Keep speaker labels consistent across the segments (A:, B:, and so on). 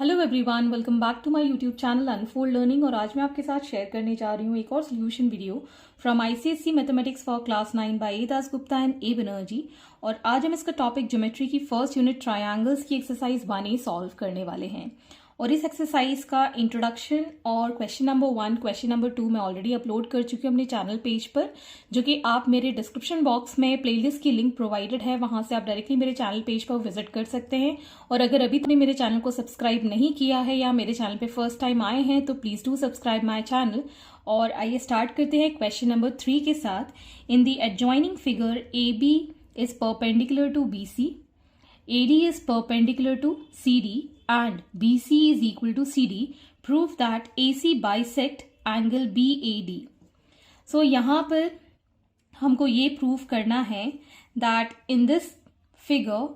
A: Hello everyone, welcome back to my YouTube channel Unfold Learning. और आज मैं आपके साथ शेयर करने जा रही हूँ एक और solution video from ICSE mathematics for class 9 by A Das Gupta and A Banerjee. और आज हम इसका टॉपिक ज्योमेट्री की फर्स्ट यूनिट ट्रायंगल्स की एक्सरसाइज 1A सॉल्व करने वाले हैं। और इस एक्सरसाइज का इंट्रोडक्शन और क्वेश्चन नंबर 1, क्वेश्चन नंबर 2 मैं ऑलरेडी अपलोड कर चुकी हूँ अपने चैनल पेज पर, जो कि आप मेरे डिस्क्रिप्शन बॉक्स में प्लेलिस्ट की लिंक प्रोवाइडेड है, वहां से आप डायरेक्टली मेरे चैनल पेज पर विजिट कर सकते हैं। और अगर अभी तक मेरे चैनल को सब्सक्राइब नहीं किया है या मेरे चैनल पे फर्स्ट टाइम आए हैं तो please do subscribe my channel. और आइए स्टार्ट करते हैं क्वेश्चन नंबर 3 के साथ। In the adjoining figure A B is perpendicular to B C, AD is perpendicular to CD and BC is equal to CD. Prove that AC bisect angle BAD. So यहाँ पर हमको ये prove करना है that in this figure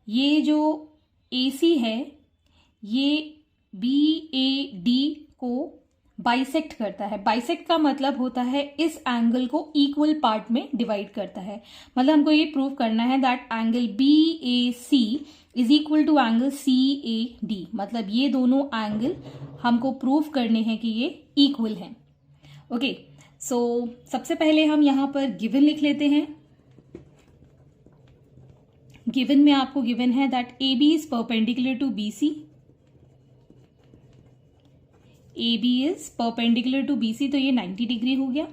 A: ये जो AC है ये BAD को बाइसेक्ट करता है। बाइसेक्ट का मतलब होता है इस एंगल को इक्वल पार्ट में डिवाइड करता है। मतलब हमको ये प्रूव करना है that angle BAC is equal to angle CAD। मतलब ये दोनों एंगल हमको प्रूव करने हैं कि ये इक्वल हैं। ओके, सो सबसे पहले हम यहां पर गिवन लिख लेते हैं। गिवन में आपको गिवन है that AB is perpendicular to BC, AB is perpendicular to BC, तो ये 90 डिग्री हो गया।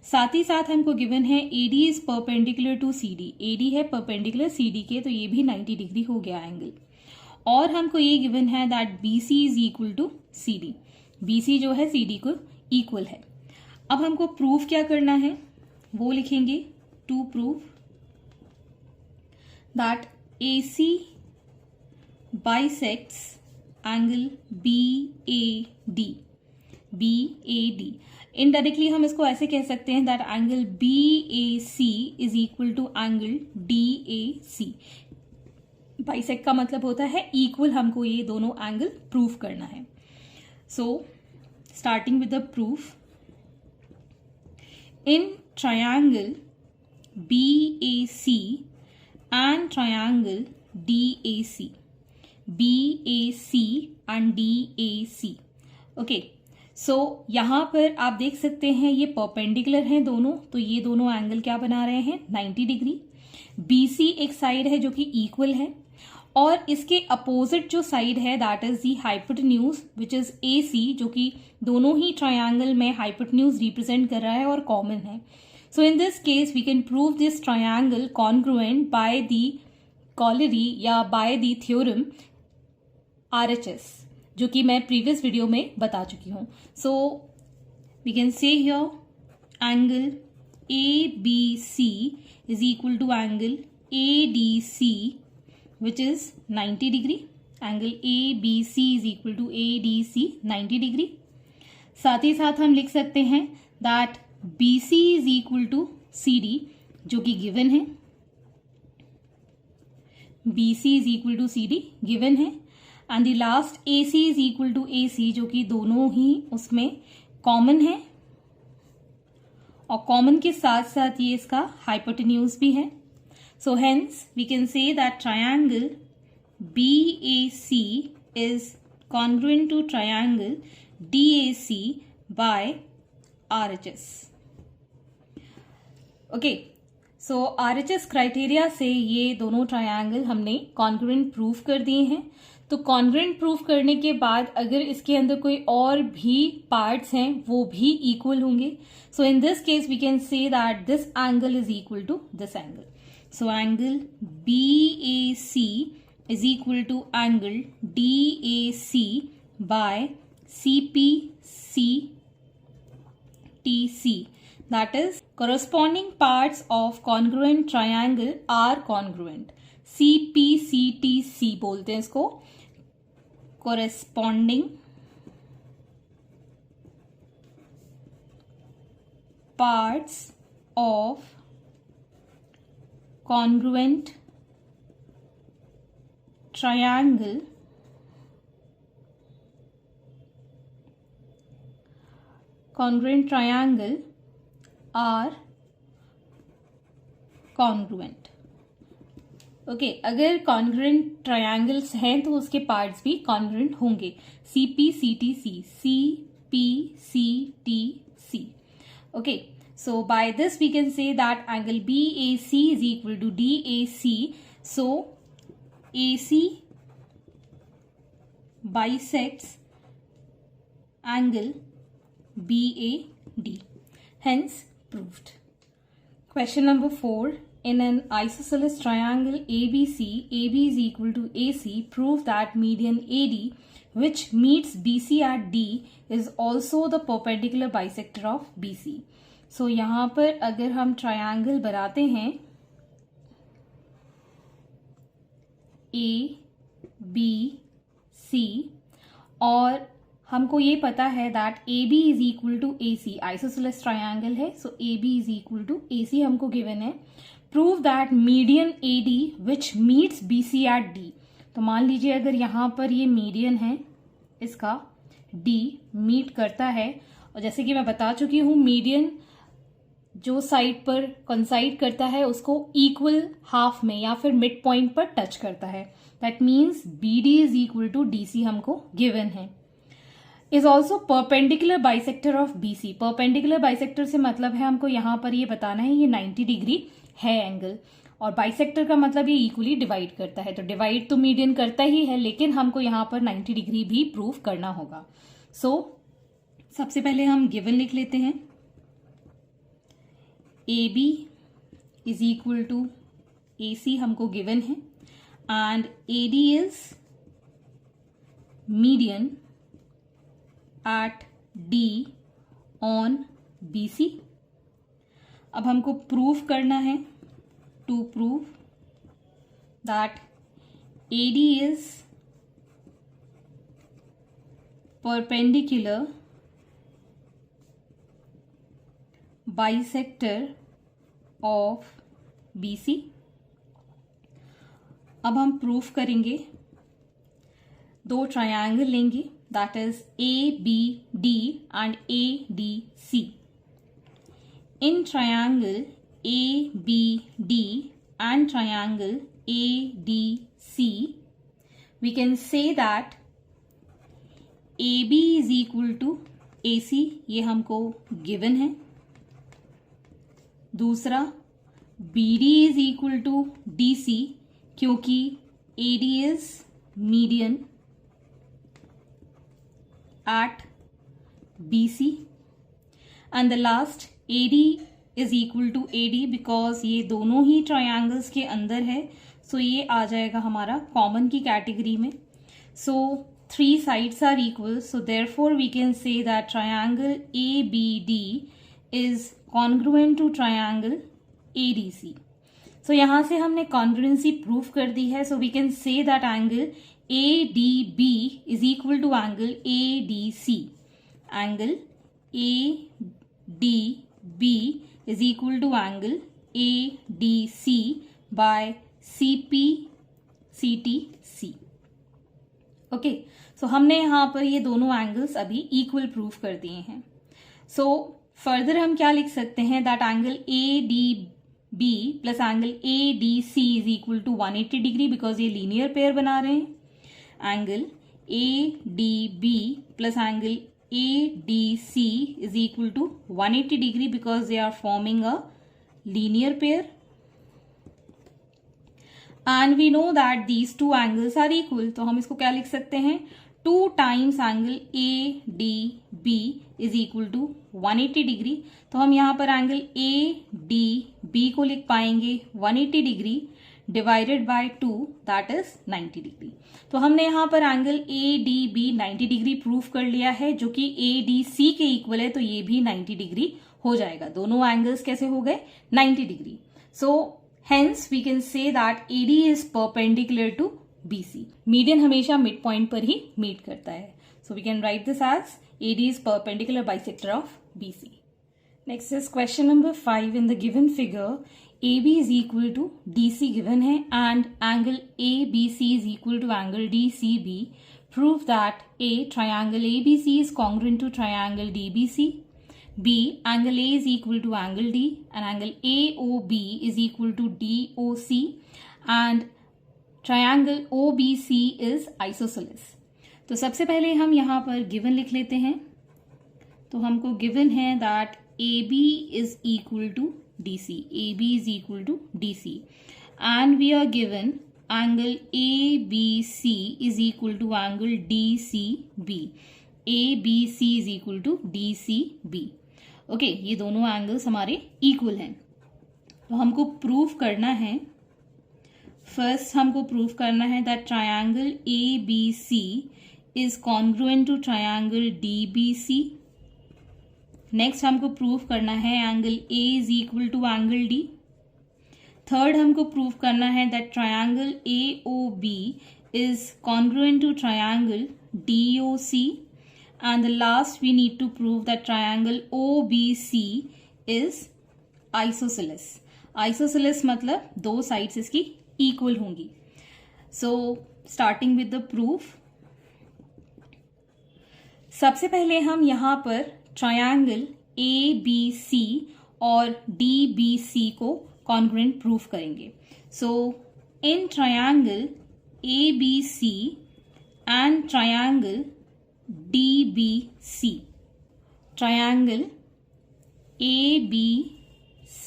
A: साथ ही साथ हमको गिवन है AD is perpendicular to CD, AD है परपेंडिकुलर CD के, तो ये भी 90 डिग्री हो गया एंगल। और हमको ये गिवन है that BC is equal to CD, BC जो है CD को इक्वल है। अब हमको प्रूफ क्या करना है वो लिखेंगे। To prove that AC bisects angle BAD। Indirectly हम इसको ऐसे कह सकते हैं that angle BAC is equal to angle DAC। Bisect का मतलब होता है इक्वल, हमको ये दोनों एंगल प्रूव करना है। So starting with the proof, in triangle BAC and triangle DAC, BAC and DAC। Okay, so यहां पर आप देख सकते हैं ये परपेंडिकुलर हैं दोनों, तो ये दोनों एंगल क्या बना रहे हैं 90 डिग्री। BC एक साइड है जो कि इक्वल है, और इसके अपोजिट जो साइड है that is the hypotenuse which is AC, जो कि दोनों ही ट्रायंगल में हाइपोटेन्यूज रिप्रेजेंट कर रहा है और कॉमन है। So in this case we can prove this triangle congruent by the corollary या बाय दी थ्योरम RHS, जो कि मैं प्रीवियस वीडियो में बता चुकी हूं। So we can say here angle ABC is equal to angle ADC which is 90 degree. Angle ABC is equal to ADC 90 degree. साथ ही साथ हम लिख सकते हैं that BC is equal to CD, जो कि गिवन है। BC is equal to CD given है। And the last AC is equal to AC, जो कि दोनों ही उसमें कॉमन है, और कॉमन के साथ साथ ये इसका हाइपोटेन्यूज भी है। So hence we can say that triangle BAC is congruent to triangle DAC by RHS। Okay, so RHS criteria से ये दोनों ट्रायंगल हमने कॉन्ग्रुएंट प्रूव कर दिए हैं। तो कॉन्ग्रुएंट प्रूव करने के बाद अगर इसके अंदर कोई और भी पार्ट्स हैं वो भी इक्वल होंगे। So in this case we can say that this angle is equal to this angle. So angle BAC is equal to angle DAC by CPCTC, that is corresponding parts of congruent triangle are congruent। CPCTC बोलते हैं इसको, corresponding parts of congruent triangle are congruent। Okay, अगर congruent triangles हैं तो उसके parts भी congruent होंगे. CPCTC, CPCTC. Okay, so by this we can say that angle BAC is equal to DAC. So AC bisects angle BAD. Hence proved. Question number 4. In an isosceles triangle ABC, AB is equal to AC. Prove that median AD, which meets BC at D, is also the perpendicular bisector of BC. So यहाँ पर अगर हम triangle बनाते हैं ABC और हमको ये पता है that AB is equal to AC, isosceles triangle है, so AB is equal to AC हमको गिवन है. Prove that median AD which meets BC at D. तो मान लीजिए अगर यहाँ पर ये मीडियन है, इसका D मीट करता है, और जैसे कि मैं बता चुकी हूँ मीडियन जो साइड पर कंसाइड करता है उसको इक्वल हाफ में या फिर मिड पॉइंट पर टच करता है. That means BD is equal to DC हमको गिवन है. Is also perpendicular bisector of BC. Perpendicular bisector से मतलब है हमको यहाँ पर ये बताना है ये 90 डिग्री है एंगल, और बाइसेक्टर का मतलब ये इक्वली डिवाइड करता है. तो डिवाइड तो मीडियन करता ही है, लेकिन हमको यहाँ पर 90 डिग्री भी प्रूव करना होगा. सो सबसे पहले हम गिवन लिख लेते हैं. AB is equal to AC हमको गिवन है, and AD is median at D on BC. अब हमको प्रूव करना है. To prove that AD is perpendicular bisector of BC. अब हम प्रूफ करेंगे, दो ट्रायंगल लेंगे, that is ABD and ADC. In triangle ABD and triangle ADC, we can say that AB is equal to AC, ये हमको given है. दूसरा BD is equal to DC, क्योंकि AD is median at BC, and the last AD is equal to AD because ये दोनों ही triangles के अंदर है, सो ये आ जाएगा हमारा कॉमन की कैटेगरी में. सो 3 sides are equal, so therefore we can say that triangle ABD is congruent to triangle ADC. So यहाँ से हमने congruency प्रूफ कर दी है, so we can say that angle ADB is equal to angle ADC. Angle ADB is equal to angle ADC by CPCTC. Okay, so हमने यहाँ पर ये दोनों एंगल्स अभी इक्वल प्रूफ कर दिए हैं. सो फर्दर हम क्या लिख सकते हैं, that angle ADB plus angle ADC is equal to 180 degree, because ये लीनियर पेयर बना रहे हैं. Angle ADB plus angle ADC is equal to 180 degree because they are forming a linear pair, and we know that these two angles are equal. तो हम इसको क्या लिख सकते हैं, 2 times angle ADB is equal to 180 degree. तो हम यहाँ पर एंगल ADB को लिख पाएंगे 180 degree divided by 2, that is 90 degree. तो हमने यहाँ पर एंगल ADB 90 डिग्री प्रूफ कर लिया है, जो कि ADC के इक्वल है, तो ये भी 90 डिग्री हो जाएगा. दोनों एंगल्स कैसे हो गए, 90 degree. So hence we can say that AD is perpendicular to BC. Median हमेशा मिड पॉइंट पर ही मीट करता है, so we can write this as AD is perpendicular bisector of BC. Next is question number 5. In the given figure AB is equal to DC given है, and angle ABC is equal to angle DCB. Prove that A, triangle ABC is congruent to triangle DBC. B, angle A is equal to angle D, and angle AOB is equal to DOC, and triangle OBC is isosceles. तो सबसे पहले हम यहाँ पर given लिख लेते हैं। तो हमको गिवन है that AB is equal to DC, AB is equal to DC, and we are given angle ABC is equal to angle DCB, ABC is equal to DCB। Okay, ये दोनों एंगल्स हमारे equal हैं। तो हमको prove करना है, first हमको prove करना है that triangle ABC is congruent to triangle DBC। Next हमको प्रूव करना है angle A is equal to angle D। Third हमको प्रूव करना है that triangle AOB is congruent to triangle DOC, and the last we need to prove that triangle OBC is isosceles. Isosceles मतलब दो sides इसकी equal होंगी। So starting with the proof, सबसे पहले हम यहां पर ट्रायंगल ABC और DBC को कॉन्ग्रुएंट प्रूफ करेंगे। So in triangle ABC and triangle DBC, triangle ABC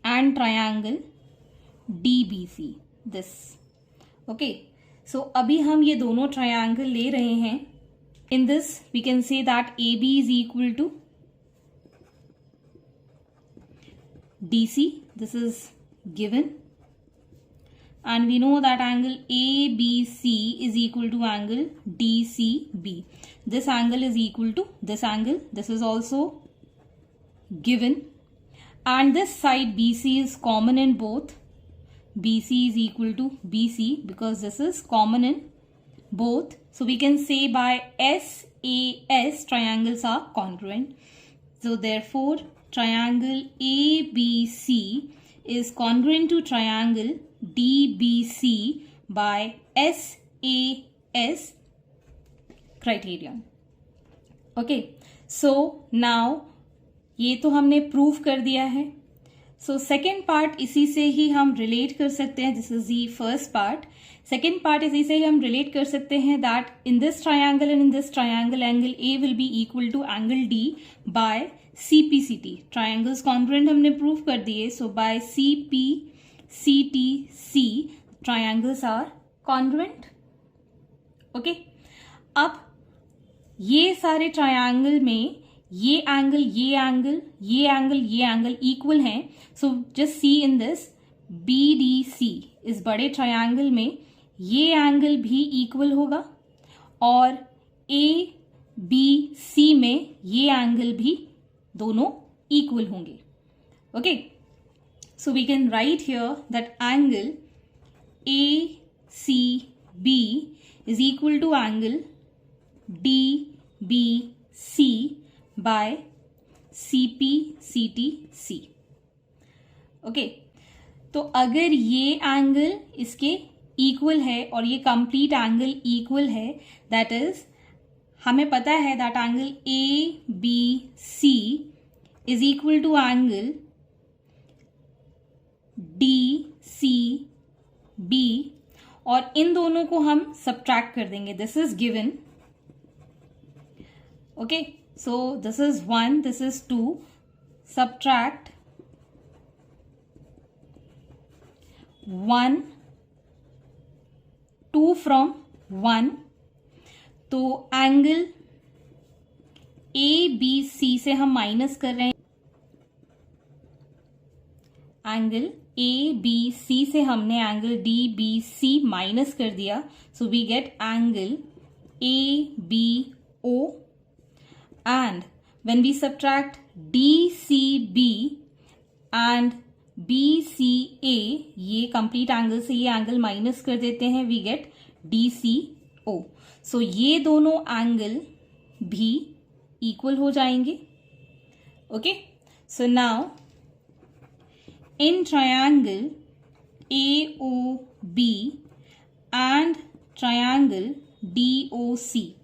A: and triangle DBC, this. Okay, so अभी हम ये दोनों ट्रायंगल ले रहे हैं। In this we can say that AB is equal to DC, this is given, and we know that angle ABC is equal to angle DCB. This angle is equal to this angle, this is also given, and this side BC is common in both. BC is equal to BC because this is common in both. So we can say by SAS triangles are congruent. So therefore triangle ABC is congruent to triangle DBC by SAS criterion. Okay, so now ये तो हमने prove कर दिया है। So second part इसी से ही हम रिलेट कर सकते हैं, this is the first part. Second part इसी से ही हम रिलेट कर सकते हैं that in this triangle and in this triangle angle A will be equal to angle D by CPCT। Triangles congruent हमने प्रूव कर दिए, so by CPCTC triangles are congruent. Okay, अब ये सारे ट्रायंगल में ये एंगल ये एंगल ये एंगल ये एंगल इक्वल हैं। So just see in this BDC, इस बड़े ट्रायंगल में ये एंगल भी इक्वल होगा और ABC में ये एंगल भी दोनों इक्वल होंगे। Okay, so we can write here that angle ACB is equal to angle DBC by CPCTC। Okay, तो अगर ये एंगल इसके इक्वल है और ये कंप्लीट एंगल इक्वल है, दैट इज हमें पता है that angle ABC is equal to angle DCB, और इन दोनों को हम सब्ट्रैक्ट कर देंगे, this is given. Okay, so this is 1, this is 2, subtract 1 2 from 1, तो एंगल ABC से हम माइनस कर रहे हैं, एंगल ABC से हमने एंगल DBC माइनस कर दिया, so we get angle ABO, and when we subtract DCB and BCA, ये कंप्लीट एंगल से ये एंगल माइनस कर देते हैं, वी गेट DCO। सो ये दोनों एंगल भी इक्वल हो जाएंगे। Okay, so now in triangle AOB and triangle DOC,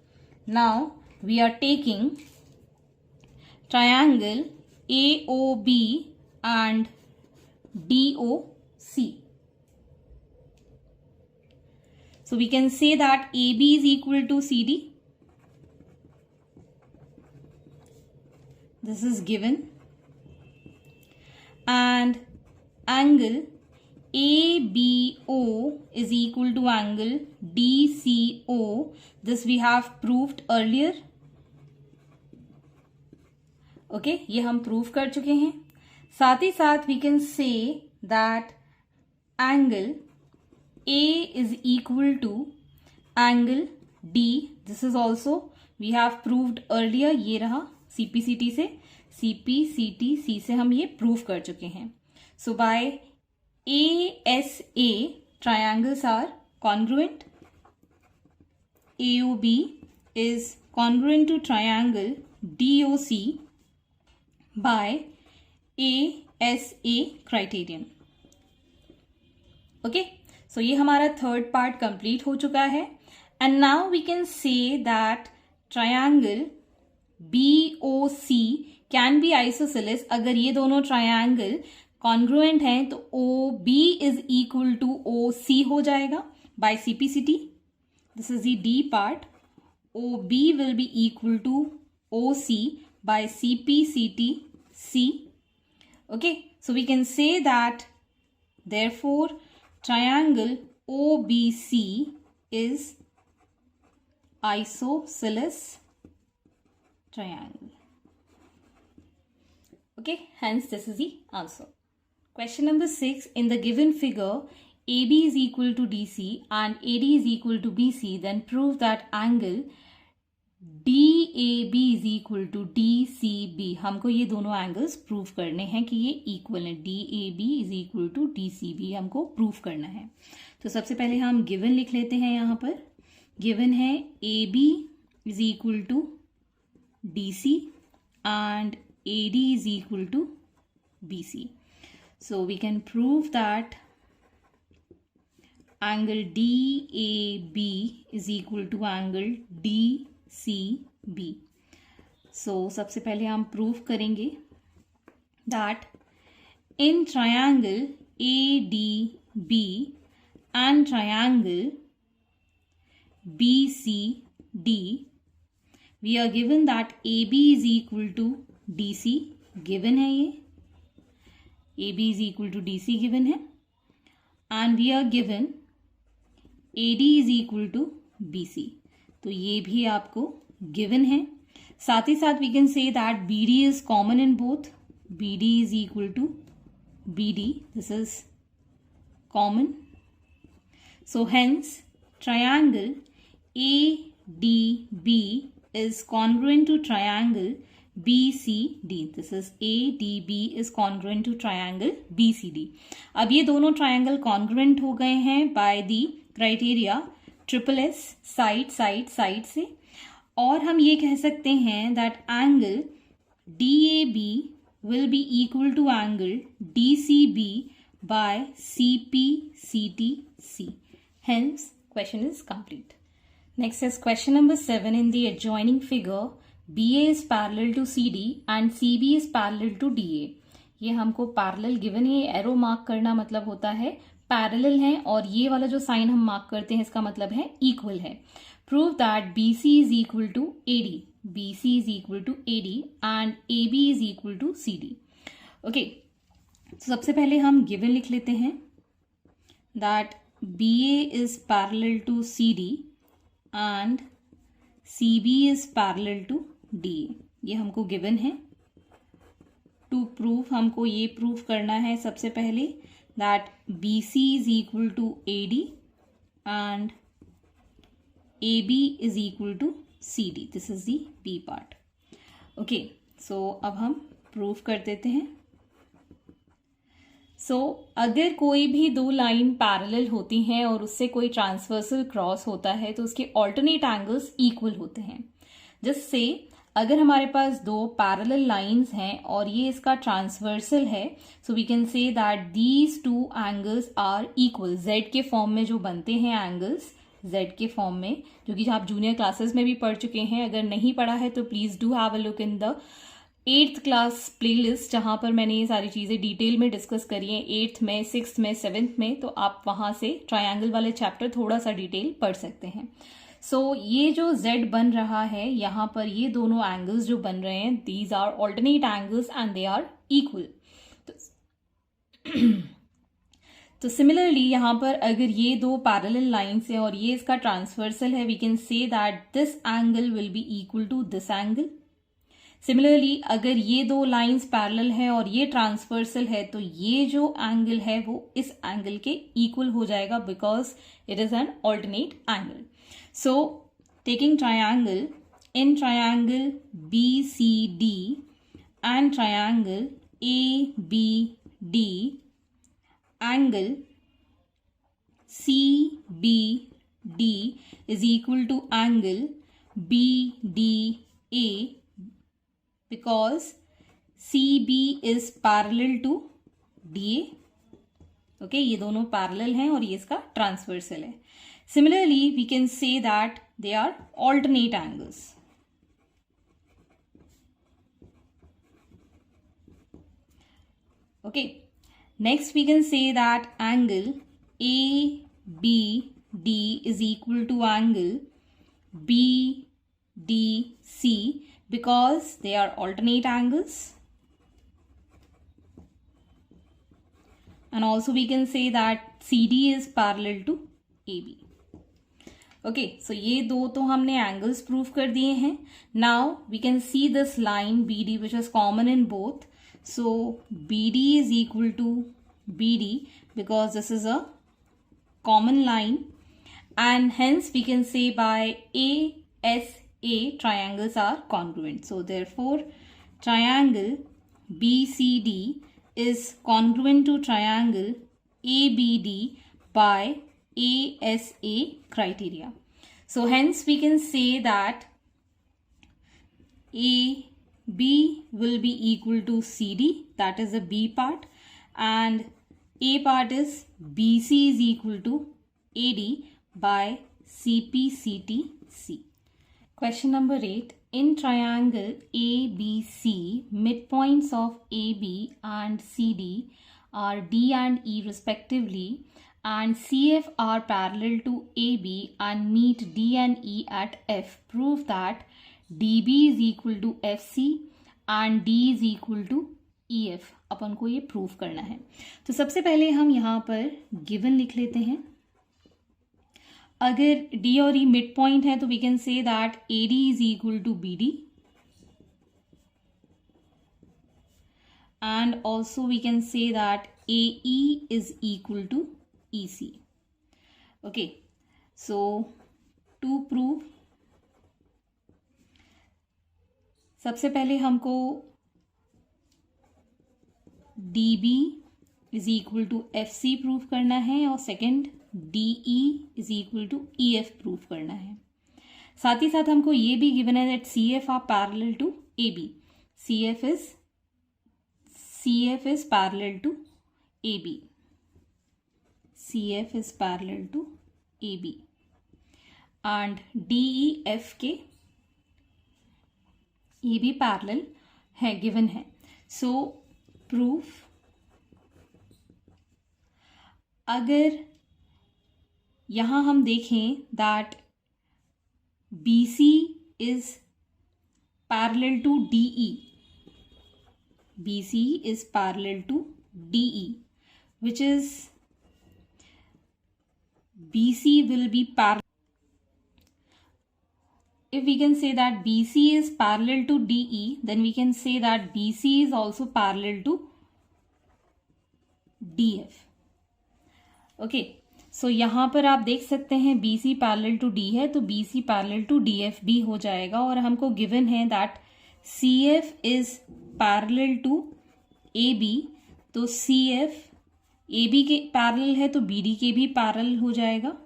A: now we are taking triangle AOB and DOC. So we can say that AB is equal to CD. This is given. And angle ABO is equal to angle DCO. This we have proved earlier. Okay, ये हम prove कर चुके हैं. साथ ही साथ we can say that angle A is equal to angle D. This is also we have proved earlier. ये रहा CPCT से, CPCT से हम ये प्रूव कर चुके हैं. So by ASA triangles are congruent. AOB is congruent to triangle DOC by ASA criterion. Okay, so ये हमारा थर्ड पार्ट कंप्लीट हो चुका है. And now we can say that triangle BOC can be isosceles. अगर ये दोनों triangle congruent हैं तो OB is equal to OC हो जाएगा by CPCT. This is the D part. OB will be equal to OC by CPCT-C. Okay, so we can say that therefore triangle OBC is isosceles triangle. Okay, hence this is the answer. Question number 6. In the given figure, AB is equal to DC and AD is equal to BC, then prove that angle DAB is equal to DCB. हमको ये दोनों angles prove करने हैं कि ये equal है. DAB is equal to DCB हमको prove करना है. तो सबसे पहले हम गिवन लिख लेते हैं. यहाँ पर गिवन है AB is equal to DC and AD is equal to BC. So we can prove that angle DAB is equal to angle DCB. So सबसे पहले हम प्रूव करेंगे that in triangle ADB and triangle BCD we are given that AB is equal to DC. given है ये AB is equal to DC given है and we are given AD is equal to BC. तो ये भी आपको given है. साथ ही साथ we can say that BD is common in both. BD is equal to BD. This is common. So hence triangle ADB is congruent to triangle BCD. This is ADB is congruent to triangle BCD. अब ये दोनों triangle congruent हो गए हैं by the criteria SSS side side side से. और हम ये कह सकते हैं that angle DAB will be equal to angle DCB by CPCT-C. Hence question is complete. Next is question number 7. In the adjoining figure BA is parallel to CD and CB is parallel to DA. ये हमको parallel given है. Arrow mark करना मतलब होता है parallel है और ये वाला जो साइन हम मार्क करते हैं इसका मतलब है इक्वल है. Prove that BC is equal to AD. BC is equal to AD and AB is equal to CD. Okay, सबसे पहले हम गिवन लिख लेते हैं that BA is parallel to CD and CB is parallel to DA. ये हमको given है. To prove हमको ये प्रूव करना है सबसे पहले that BC is equal to AD and AB is equal to CD. This is the B part. Okay, so अब हम प्रूव कर देते हैं. So अगर कोई भी दो लाइन पैरेलल होती हैं और उससे कोई ट्रांसवर्सल क्रॉस होता है तो उसके ऑल्टरनेट एंगल्स इक्वल होते हैं. जिससे अगर हमारे पास दो पैरेलल लाइंस हैं और ये इसका ट्रांसवर्सल है so we can say that these two angles are equal. Z के फॉर्म में जो बनते हैं एंगल्स जेड के फॉर्म में, जो कि आप जूनियर क्लासेस में भी पढ़ चुके हैं. अगर नहीं पढ़ा है तो please do have a look in the 8th class playlist जहाँ पर मैंने ये सारी चीज़ें डिटेल में डिस्कस करी हैं 8th में 6th में 7th में, तो आप वहाँ से ट्रायंगल वाले चैप्टर थोड़ा सा डिटेल पढ़ सकते हैं। सो ये जो z बन रहा है यहाँ पर, ये दोनों एंगल्स जो बन रहे हैं, these are alternate angles and they are equal. तो सिमिलरली यहाँ पर अगर ये दो पैरेलल लाइन्स है और ये इसका ट्रांसवर्सल है, we can say that this angle will be equal to this angle. Similarly अगर ये दो लाइंस पैरेलल है और ये ट्रांसवर्सल है, तो ये जो एंगल है वो इस एंगल के इक्वल हो जाएगा, because it is an alternate angle. So taking triangle, in triangle BCD and triangle ABD, angle CBD is equal to angle BDA, because CB is parallel to DA। Okay, ये दोनों parallel हैं और ये इसका transversal है। Similarly we can say that they are alternate angles. Okay, next we can say that angle ABD is equal to angle BDC, because they are alternate angles, and also we can say that CD is parallel to AB। Okay, so ये दो तो हमने angles prove कर दिए हैं। Now we can see this line BD which is common in both। So BD is equal to BD because this is a common line, and hence we can say by ASA triangles are congruent. So therefore triangle BCD is congruent to triangle ABD by ASA criteria. So hence we can say that AB will be equal to CD, that is the B part, and A part is BC is equal to AD by CPCTC. Question number 8. In triangle ABC, midpoints of AB and CD are D and E respectively, and CF are parallel to AB and meet D and E at F. Prove that DB is equal to FC and D is equal to EF। अपन को ये prove करना है। तो सबसे पहले हम यहाँ पर गिवन लिख लेते हैं। अगर D और E मिड पॉइंट है तो we can say that AD is equal to BD, and also we can say that AE is equal to EC। Okay, so to prove, सबसे पहले हमको DB is equal to FC prove करना है, और second DE is equal to EF prove करना है। साथ ही साथ हमको ये भी गिवन है that CF are parallel to AB। CF is parallel to AB। CF is parallel to AB, and DEF के ये भी पैरेलल है, गिवन है। सो प्रूफ, अगर यहां हम देखें that BC is parallel to DE, BC is parallel to DE, which is BC will be parallel. If we can say that BC is parallel to DE, then we can say that BC is also parallel to DF। Okay, so यहाँ पर आप देख सकते हैं BC parallel to D है, तो BC parallel to DF भी हो जाएगा, और हमको गिवन है that CF is parallel to AB, तो CF AB के पैरेलल है तो BD के भी पैरेलल हो जाएगा।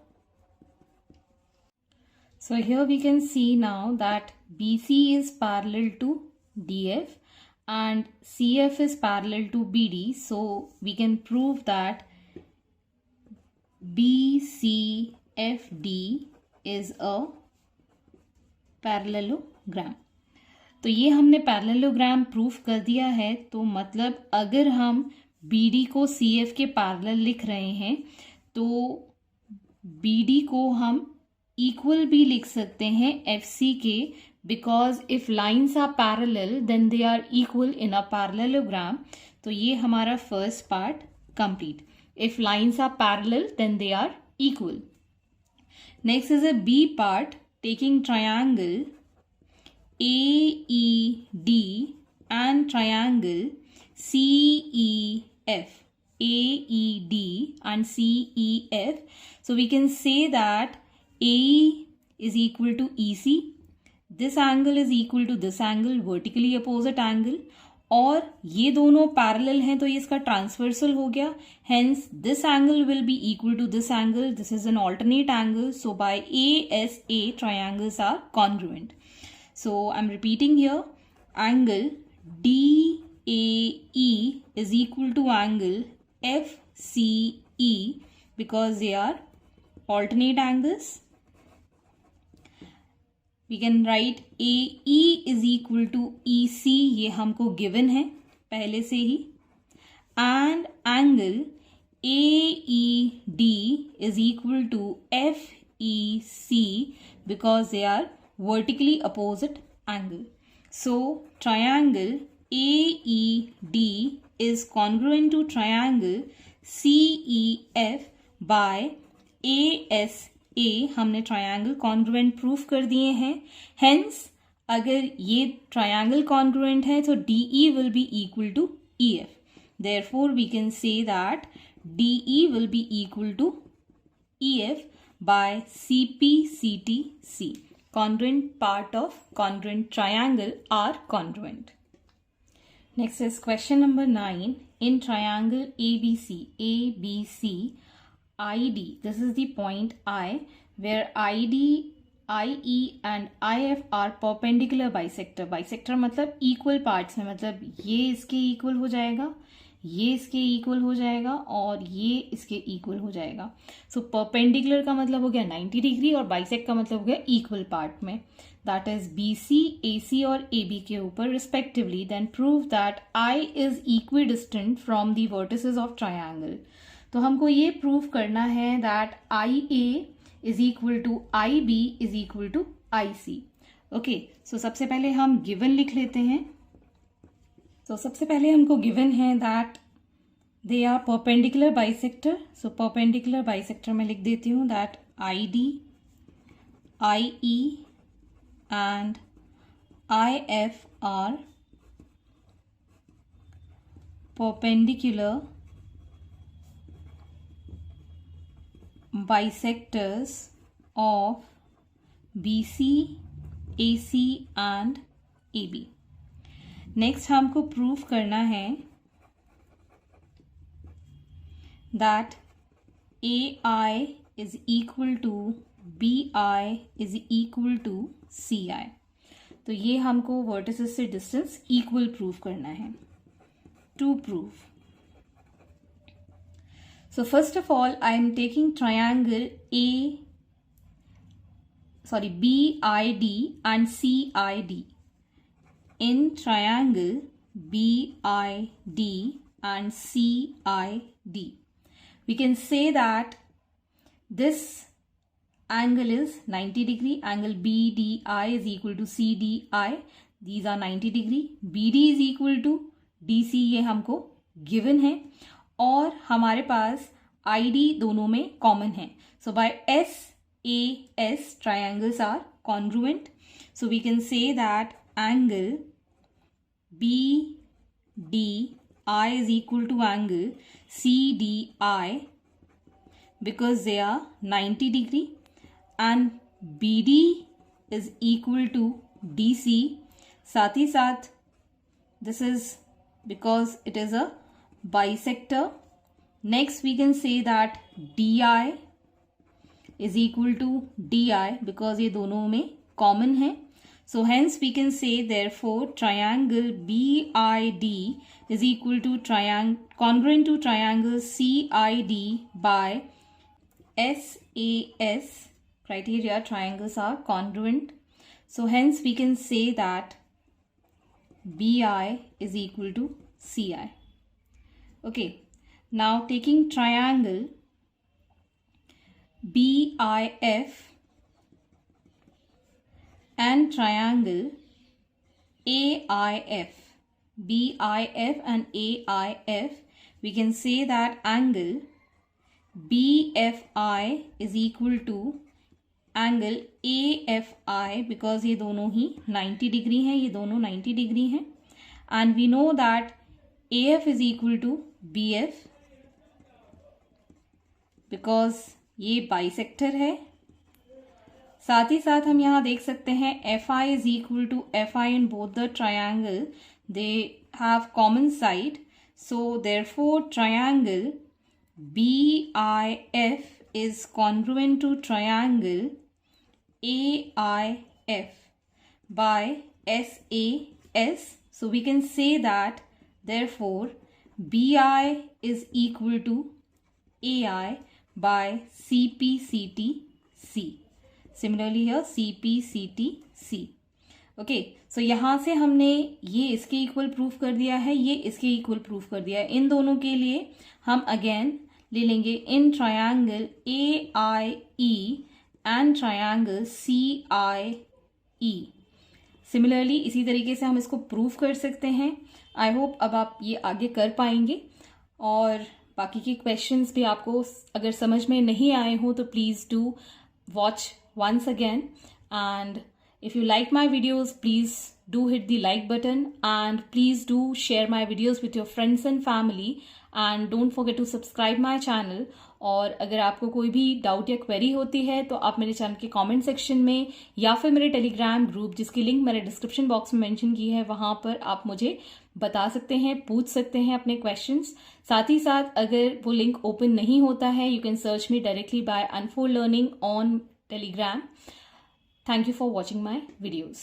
A: So here we can see now that BC is parallel to DF and CF is parallel to BD. So we can prove that BCFD is a parallelogram. तो ये हमने पैरेललोग्राम प्रूफ कर दिया है। तो मतलब अगर हम BD को CF के पैरेलल लिख रहे हैं तो BD को हम इक्वल भी लिख सकते हैं FC के, because if lines are parallel then they are equal in a parallelogram. तो ये हमारा first part complete. If lines are parallel then they are equal. Next is a B part, taking triangle AED and triangle CEF. AED and CEF. So we can say that AE is equal to EC. This angle is equal to this angle, vertically opposite angle. और ये दोनों parallel हैं तो ये इसका transversal हो गया, hence this angle will be equal to this angle, this is an alternate angle, so by ASA triangles are congruent. So I am repeating here, angle DAE is equal to angle FCE because they are alternate angles. We can write AE is equal to EC, ये हमको given है पहले से ही, and angle AED is equal to FEC because they are vertically opposite angle. So triangle AED is congruent to triangle CEF by ASA. हमने triangle congruent proof कर दिए हैं, hence अगर ये ट्रायंगल कॉन्ग्रुएंट है तो DE will be equal to EF. Therefore we can say that DE will be equal to EF by CPCTC. Congruent part of congruent triangle are congruent. Next is question number 9. In triangle ABC, ID, this is the point I, where ID, IE and IF are perpendicular bisector. Bisector मतलब equal parts में, मतलब ये इसके equal हो जाएगा, ये इसके equal हो जाएगा और ये इसके equal हो जाएगा. So perpendicular का मतलब हो गया 90 डिग्री और bisect का मतलब हो गया equal part में. That is BC, AC और AB के ऊपर respectively. Then prove that I is equidistant from the vertices of triangle. तो हमको ये प्रूव करना है that IA is equal to IB is equal to IC. Okay, so सबसे पहले हम गिवन लिख लेते हैं. तो सबसे पहले हमको गिवन है that they are perpendicular bisector. So perpendicular bisector में लिख देती हूँ that ID, IE and IF are perpendicular bisectors of BC, AC and AB. Next हमको प्रूव करना है that AI is equal to BI is equal to CI. तो ये हमको वर्टिसेस से डिस्टेंस इक्वल प्रूव करना है. To prove, so first of all I am taking triangle BID and CID. In triangle BID and CID, we can say that this angle is 90 degree. Angle BDI is equal to CDI. These are 90 degree. BD is equal to DC, ये हमको given है और हमारे पास ID दोनों में common है. So by SAS triangles are congruent. So we can say that angle BDI is equal to angle CDI because they are 90 degree and BD is equal to DC. साथ ही साथ this is because it is a bisector. Next we can say that DI is equal to DI because ये दोनों में common है. So hence we can say therefore triangle BID is equal to congruent to triangle CID by SAS criteria. Triangles are congruent. So hence we can say that BI is equal to CI. Okay, now taking triangle BIF and triangle AIF, BIF and AIF, we can say that angle BFI is equal to angle AFI, because ये दोनों ही 90 degree हैं, ये दोनों 90 degree हैं. And we know that AF is equal to BF because ये bisector है. साथ ही साथ हम यहाँ देख सकते हैं FI is equal to FI in both the triangle, they have common side. So therefore triangle BIF is congruent to triangle AIF by SAS. So we can say that therefore BI is equal to AI by CPCTC. Similarly here CPCTC. Okay, so यहाँ से हमने ये इसके equal proof कर दिया है, ये इसके इक्वल प्रूफ कर दिया है. इन दोनों के लिए हम अगेन ले लेंगे in triangle AIE and triangle CIE. Similarly इसी तरीके से हम इसको प्रूफ कर सकते हैं. आई होप अब आप ये आगे कर पाएंगे. और बाकी के क्वेश्चंस भी आपको अगर समझ में नहीं आए हो तो please do watch once again. And if you like my videos, please do hit the like button and please do share my videos with your friends and family and don't forget to subscribe my channel. और अगर आपको कोई भी doubt या query होती है तो आप मेरे चैनल के कमेंट सेक्शन में या फिर मेरे टेलीग्राम ग्रुप जिसकी लिंक मैंने डिस्क्रिप्शन बॉक्स में मेंशन की है वहाँ पर आप मुझे बता सकते हैं, पूछ सकते हैं अपने क्वेश्चंस. साथ ही साथ अगर वो लिंक ओपन नहीं होता है you can search me directly by unfold learning on Telegram. Thank you for watching my videos.